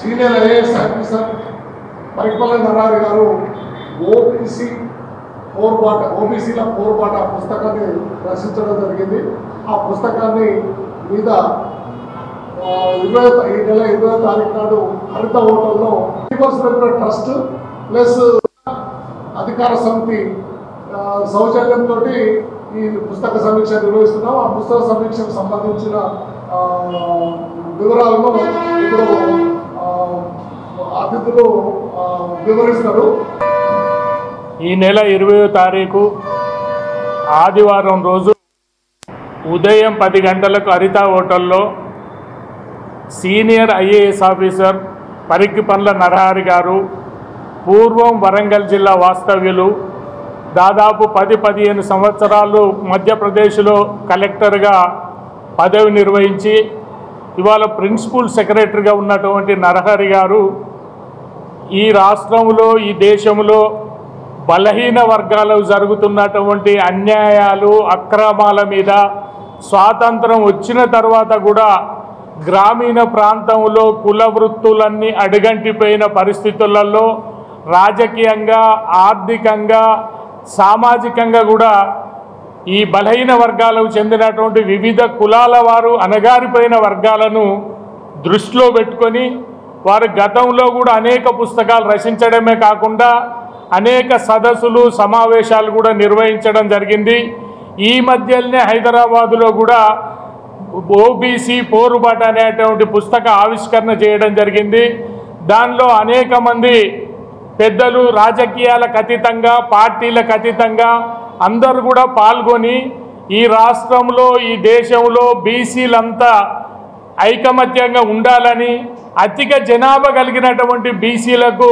Senior IAS officer పరిపాలన నరారి గారు ఓబీసీల పోరుబాట పుస్తకాన్ని రచించడం జరిగింది. ఆ పుస్తకాన్ని మీద ఈ నెల 20వ తారీఖు నాడు హరిత హోటల్లో వెల్ఫేర్ ట్రస్ట్ ప్లస్ అధికార సమితి సౌజన్యంతో ఈ పుస్తక సమీక్ష నిర్వహిస్తున్నాం. ఆ పుస్తక సమీక్షకు సంబంధించిన వివరాలను ఇప్పుడు అతిథులు వివరిస్తారు. ఈ నెల 20వ తారీఖు ఆదివారం రోజు ఉదయం 10 గంటలకు హరిత హోటల్లో సీనియర్ ఐఏఎస్ ఆఫీసర్ పరిక్కిపండ్ల నరహరి గారు, పూర్వం వరంగల్ జిల్లా వాస్తవ్యులు, దాదాపు 10-15 సంవత్సరాలు మధ్యప్రదేశ్లో కలెక్టర్గా పదవి నిర్వహించి ఇవాళ ప్రిన్సిపల్ సెక్రటరీగా ఉన్నటువంటి నరహరి గారు ఈ రాష్ట్రంలో ఈ దేశంలో బలహీన వర్గాలకు జరుగుతున్నటువంటి అన్యాయాలు అక్రమాల మీద స్వాతంత్రం వచ్చిన తర్వాత కూడా గ్రామీణ ప్రాంతంలో కుల వృత్తులన్నీ అడుగంటిపోయిన పరిస్థితులలో రాజకీయంగా ఆర్థికంగా సామాజికంగా కూడా ఈ బలహీన వర్గాలకు చెందినటువంటి వివిధ కులాల వారు అణగారిపోయిన వర్గాలను దృష్టిలో పెట్టుకొని వారు గతంలో కూడా అనేక పుస్తకాలు రచించడమే కాకుండా అనేక సదస్సులు సమావేశాలు కూడా నిర్వహించడం జరిగింది. ఈ మధ్యనే హైదరాబాదులో కూడా ఓబీసీ పోరుబాట అనేటువంటి పుస్తక ఆవిష్కరణ చేయడం జరిగింది. దానిలో అనేక మంది పెద్దలు రాజకీయాలకు అతీతంగా పార్టీలకు అతీతంగా అందరూ కూడా పాల్గొని ఈ రాష్ట్రంలో ఈ దేశంలో బీసీలంతా ఐకమత్యంగా ఉండాలని, అధిక జనాభా కలిగినటువంటి బీసీలకు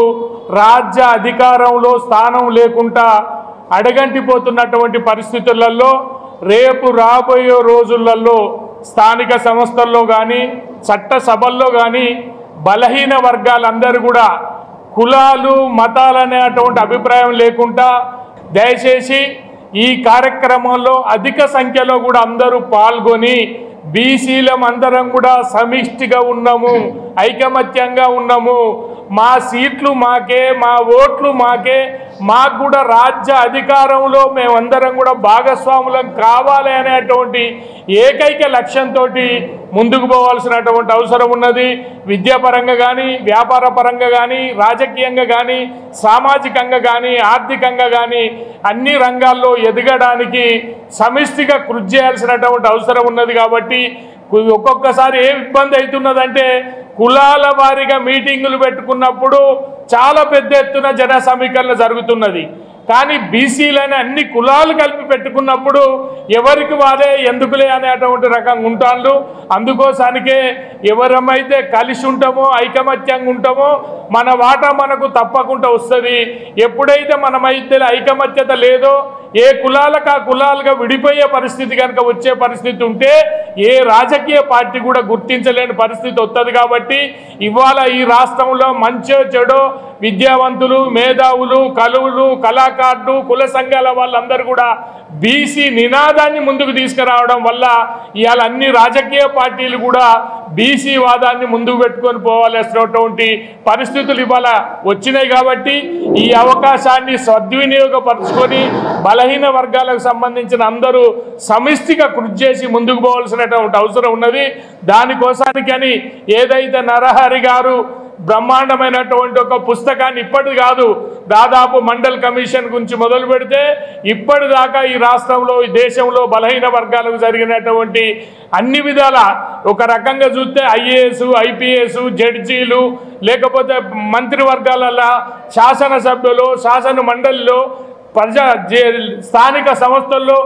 రాజ్య అధికారంలో స్థానం లేకుండా అడగంటిపోతున్నటువంటి పరిస్థితులలో రేపు రాబోయే రోజులలో స్థానిక సంస్థల్లో కానీ చట్టసభల్లో కానీ బలహీన వర్గాలందరూ కూడా కులాలు మతాలు అనేటువంటి అభిప్రాయం లేకుండా దయచేసి ఈ కార్యక్రమంలో అధిక సంఖ్యలో కూడా అందరూ పాల్గొని బీసీలం అందరం కూడా సమిష్టిగా ఉన్నాము, ఐకమత్యంగా ఉన్నాము, మా సీట్లు మాకే, మా ఓట్లు మాకే, మాకు కూడా రాజ్య అధికారంలో మేమందరం కూడా భాగస్వాములం కావాలి అనేటువంటి ఏకైక లక్ష్యంతో ముందుకు పోవాల్సినటువంటి అవసరం ఉన్నది. విద్యాపరంగా కానీ వ్యాపార పరంగా కానీ రాజకీయంగా కానీ సామాజికంగా కానీ ఆర్థికంగా కానీ అన్ని రంగాల్లో ఎదగడానికి సమిష్టిగా కృషి చేయాల్సినటువంటి అవసరం ఉన్నది. కాబట్టి ఒక్కొక్కసారి ఏ ఇబ్బంది అవుతున్నదంటే కులాల వారీగా మీటింగులు పెట్టుకున్నప్పుడు చాలా పెద్ద ఎత్తున జన సమీకరణ జరుగుతున్నది. కానీ బీసీలని అన్ని కులాలు కలిపి పెట్టుకున్నప్పుడు ఎవరికి వారే ఎందుకులే అనేటువంటి రకంగా ఉంటారు. అందుకోసానికే ఎవరమైతే కలిసి ఉంటామో ఐకమత్యంగా ఉంటామో మన వాటా మనకు తప్పకుండా వస్తుంది. ఎప్పుడైతే మనమైతే ఐకమత్యత లేదో ఏ కులాలకు ఆ కులాలుగా విడిపోయే పరిస్థితి కనుక వచ్చే పరిస్థితి ఉంటే ఏ రాజకీయ పార్టీ కూడా గుర్తించలేని పరిస్థితి వస్తుంది. కాబట్టి ఇవాళ ఈ రాష్ట్రంలో మంచో చెడో విద్యావంతులు మేధావులు కలువులు కళాకారులు కుల సంఘాల వాళ్ళందరూ కూడా బీసీ నినాదాన్ని ముందుకు తీసుకురావడం వల్ల ఇవాళ అన్ని రాజకీయ పార్టీలు కూడా బీసీ వాదాన్ని ముందుకు పెట్టుకొని పోవాల్సినటువంటి పరిస్థితులు ఇవాళ వచ్చినాయి. కాబట్టి ఈ అవకాశాన్ని సద్వినియోగపరుచుకొని బలహీన వర్గాలకు సంబంధించిన అందరూ సమిష్టిగా కృషి చేసి ముందుకు పోవాల్సినటువంటి అవసరం ఉన్నది. దానికోసానికని ఏదైతే నరహరి గారు బ్రహ్మాండమైనటువంటి ఒక పుస్తకాన్ని ఇప్పటి కాదు దాదాపు మండల్ కమిషన్ గురించి మొదలు పెడితే ఇప్పటిదాకా ఈ రాష్ట్రంలో ఈ దేశంలో బలహీన వర్గాలకు జరిగినటువంటి అన్ని విధాల ఒక రకంగా చూస్తే ఐఏఎస్ ఐపీఎస్ జడ్జీలు లేకపోతే మంత్రివర్గాలలో శాసనసభ్యులు శాసన మండలిలో స్థానిక సంస్థల్లో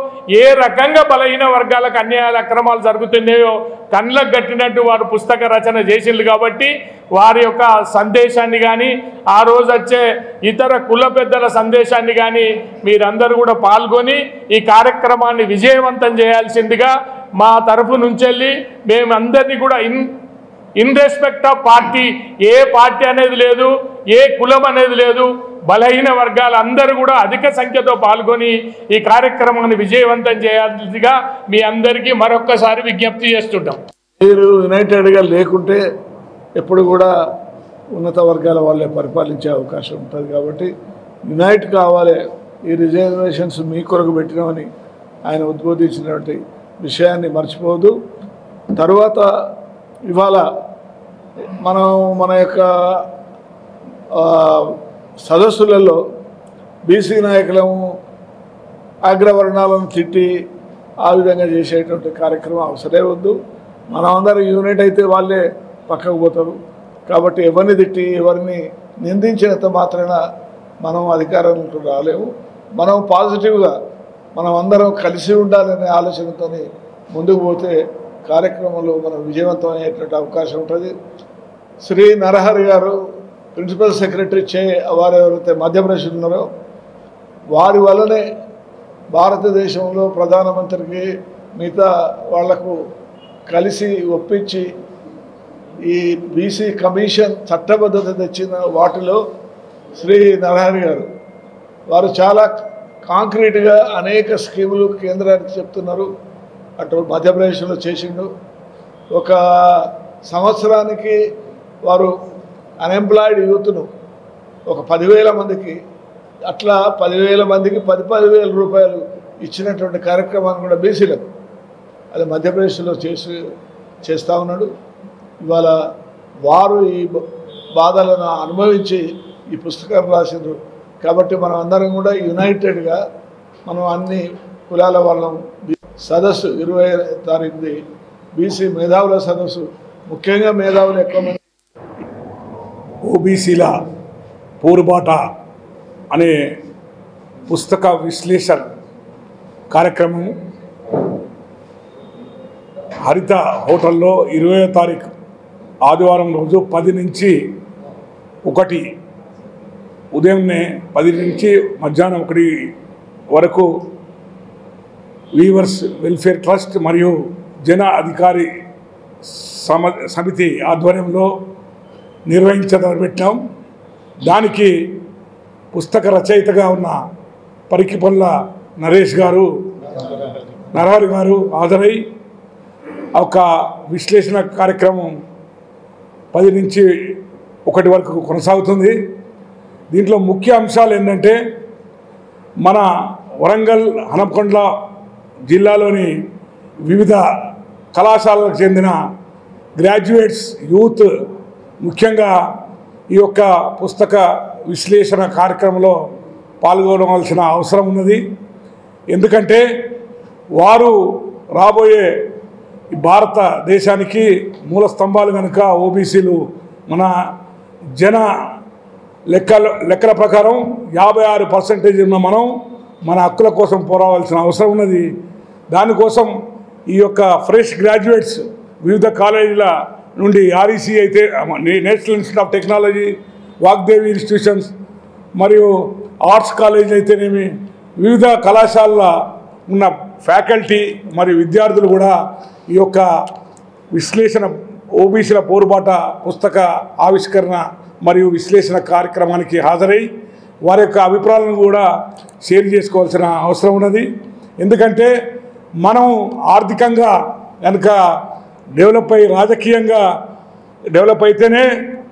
ఏ రకంగా బలహీన వర్గాలకు అన్యాయాలు అక్రమాలు జరుగుతున్నాయో కళ్ళకు కట్టినట్టు వారు పుస్తక రచన చేసిండ్రు. కాబట్టి వారి యొక్క సందేశాన్ని కానీ ఆ రోజు వచ్చే ఇతర కుల పెద్దల సందేశాన్ని కానీ మీరందరూ కూడా పాల్గొని ఈ కార్యక్రమాన్ని విజయవంతం చేయాల్సిందిగా మా తరఫు నుంచి మేమందరినీ కూడా in respect of party A party అనేది లేదు ఏ కులం అనేది లేదు బలహీన వర్గాలందరూ కూడా అధిక సంఖ్యతో పాల్గొని ఈ కార్యక్రమాన్ని విజయవంతం చేయాల్సిందిగా మీ అందరికీ మరొక్కసారి విజ్ఞప్తి చేస్తుంటాం. మీరు యునైటెడ్గా లేకుంటే ఎప్పుడు కూడా ఉన్నత వర్గాల వాళ్ళే పరిపాలించే అవకాశం ఉంటుంది. కాబట్టి యునైట్ కావాలి, ఈ రిజర్వేషన్స్ మీ కొరకు పెట్టినామని ఆయన ఉద్బోధించినటువంటి విషయాన్ని మర్చిపోవద్దు. తరువాత ఇవాళ మనం మన యొక్క సదస్సులలో బీసీ నాయకులము అగ్రవర్ణాలను తిట్టి ఆ విధంగా చేసేటువంటి కార్యక్రమం అవసరమే వద్దు. మనమందరం యూనిట్ అయితే వాళ్ళే పక్కకు పోతారు. కాబట్టి ఎవరిని తిట్టి ఎవరిని నిందించినంత మాత్రాన మనం అధికారంలో రాలేము. మనం పాజిటివ్గా మనం అందరం కలిసి ఉండాలనే ఆలోచనతో ముందుకు పోతే కార్యక్రమంలో మనం విజయవంతమయ్యేటువంటి అవకాశం ఉంటుంది. శ్రీ నరహరి గారు ప్రిన్సిపల్ సెక్రటరీ వారు ఎవరైతే మధ్యప్రదేశ్ ఉన్నారో వారి వల్లనే భారతదేశంలో ప్రధానమంత్రికి మిగతా వాళ్లకు కలిసి ఒప్పించి ఈ బీసీ కమిషన్ చట్టబద్ధత తెచ్చిన వాటిలో శ్రీ నరహరి గారు వారు చాలా కాంక్రీట్గా అనేక స్కీములు కేంద్రానికి చెప్తున్నారు. అటు మధ్యప్రదేశ్లో చేసిండు. ఒక సంవత్సరానికి వారు అన్ఎంప్లాయిడ్ యూత్ను ఒక 10,000 మందికి అట్లా 10,000 మందికి 10,000 రూపాయలు ఇచ్చినటువంటి కార్యక్రమాన్ని కూడా బీసీలకు అది మధ్యప్రదేశ్లో చేస్తూ ఉన్నాడు. ఇవాళ వారు ఈ బాధలను అనుభవించి ఈ పుస్తకాలు రాసిండ్రు. కాబట్టి మనం అందరం కూడా యునైటెడ్గా మనం అన్ని కులాల వాళ్ళం సదస్సు 20వ తారీఖుది బీసీ మేధావుల సదస్సు, ముఖ్యంగా మేధావులు ఎక్కువ మంది ఓబీసీల పోరుబాట అనే పుస్తక విశ్లేషణ కార్యక్రమం హరిత హోటల్లో 20వ తారీఖు ఆదివారం రోజు 10 నుంచి 1 ఉదయంనే 10 నుంచి మధ్యాహ్నం 1 వరకు వీవర్స్ వెల్ఫేర్ ట్రస్ట్ మరియు జన అధికారి సమితి ఆధ్వర్యంలో నిర్వహించబెట్టాం. దానికి పుస్తక రచయితగా ఉన్న పరికిపల్ల నరహరి గారు హాజరై ఒక విశ్లేషణ కార్యక్రమం 10 నుంచి 1 వరకు కొనసాగుతుంది. దీంట్లో ముఖ్య అంశాలు ఏంటంటే మన వరంగల్ హన్మకొండ జిల్లాలోని వివిధ కళాశాలలకు చెందిన గ్రాడ్యుయేట్స్ యూత్ ముఖ్యంగా ఈ యొక్క పుస్తక విశ్లేషణ కార్యక్రమంలో పాల్గొనవలసిన అవసరం ఉన్నది. ఎందుకంటే వారు రాబోయే భారతదేశానికి మూల స్తంభాలు కనుక ఓబీసీలు మన జన లెక్కల ప్రకారం 56% ఉన్న మనం మన హక్కుల కోసం పోరాడాల్సిన అవసరం ఉన్నది. దానికోసం ఈ యొక్క ఫ్రెష్ గ్రాడ్యుయేట్స్ వివిధ కాలేజీల నుండి ఆర్ఈసీ అయితే national institute of technology, Vagdevi institutions మరియు ఆర్ట్స్ కాలేజీ అయితేనేమి వివిధ కళాశాలల ఉన్న ఫ్యాకల్టీ మరియు విద్యార్థులు కూడా ఈ యొక్క విశ్లేషణ ఓబీసీల పోరుబాట పుస్తక ఆవిష్కరణ మరియు విశ్లేషణ కార్యక్రమానికి హాజరై వారి యొక్క అభిప్రాయాలను కూడా షేర్ చేసుకోవాల్సిన అవసరం ఉన్నది. ఎందుకంటే మనం ఆర్థికంగా కనుక డెవలప్ అయ్యి రాజకీయంగా డెవలప్ అయితేనే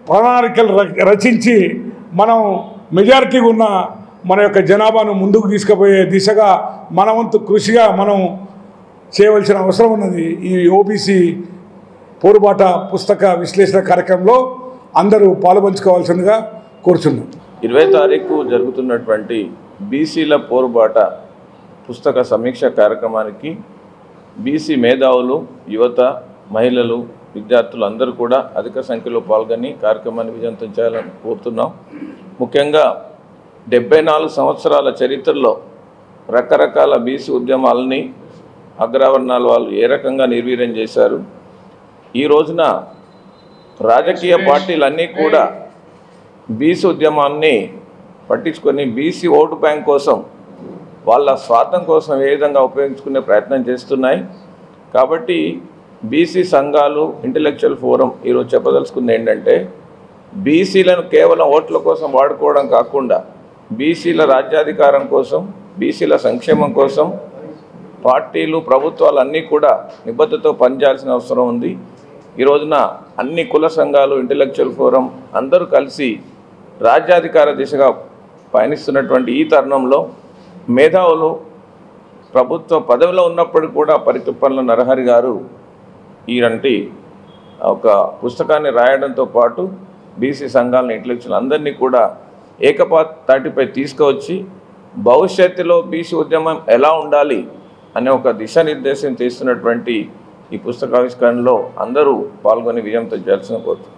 ప్రణాళికలు రచించి మనం మెజారిటీగా ఉన్న మన యొక్క జనాభాను ముందుకు తీసుకుపోయే దిశగా మన వంతు కృషిగా మనం చేయవలసిన అవసరం ఉన్నది. ఈ ఓబీసీ పోరుబాట పుస్తక విశ్లేషణ కార్యక్రమంలో అందరూ పాలుపంచుకోవాల్సిందిగా కోరుచున్నాం. 20వ తారీఖు జరుగుతున్నటువంటి బీసీల పోరుబాట పుస్తక సమీక్ష కార్యక్రమానికి బీసీ మేధావులు, యువత, మహిళలు, విద్యార్థులు అందరూ కూడా అధిక సంఖ్యలో పాల్గొని కార్యక్రమాన్ని విజయవంతం చేయాలని కోరుతున్నాం. ముఖ్యంగా 74 సంవత్సరాల చరిత్రలో రకరకాల బీసీ ఉద్యమాలని అగ్రవర్ణాల వాళ్ళు ఏ రకంగా నిర్వీర్యం చేశారు. ఈ రోజున రాజకీయ పార్టీలన్నీ కూడా బీసీ ఉద్యమాన్ని పట్టించుకొని బీసీ ఓటు బ్యాంక్ కోసం వాళ్ళ స్వార్థం కోసం ఏ విధంగా ఉపయోగించుకునే ప్రయత్నం చేస్తున్నాయి. కాబట్టి బీసీ సంఘాలు, ఇంటలెక్చువల్ ఫోరం ఈరోజు చెప్పదలుచుకుంది ఏంటంటే బీసీలను కేవలం ఓట్ల కోసం వాడుకోవడం కాకుండా బీసీల రాజ్యాధికారం కోసం, బీసీల సంక్షేమం కోసం పార్టీలు, ప్రభుత్వాలు అన్నీ కూడా నిబద్ధతతో పనిచేయాల్సిన అవసరం ఉంది. ఈ రోజున అన్ని కుల సంఘాలు, ఇంటలెక్చువల్ ఫోరం అందరూ కలిసి రాజ్యాధికార దిశగా పయనిస్తున్నటువంటి ఈ తరుణంలో మేధావులు ప్రభుత్వ పదవిలో ఉన్నప్పటికీ కూడా పరికిపండ్ల నరహరి గారు ఇలాంటి ఒక పుస్తకాన్ని రాయడంతో పాటు బీసీ సంఘాలను, ఇంటలెక్చువల్ అందరినీ కూడా ఏకతాటిపై తీసుకువచ్చి భవిష్యత్తులో బీసీ ఉద్యమం ఎలా ఉండాలి అనే ఒక దిశానిర్దేశం చేస్తున్నటువంటి ఈ పుస్తకావిష్కరణలో అందరూ పాల్గొని విజయంతో చేయాల్సిన కోరుతున్నాను.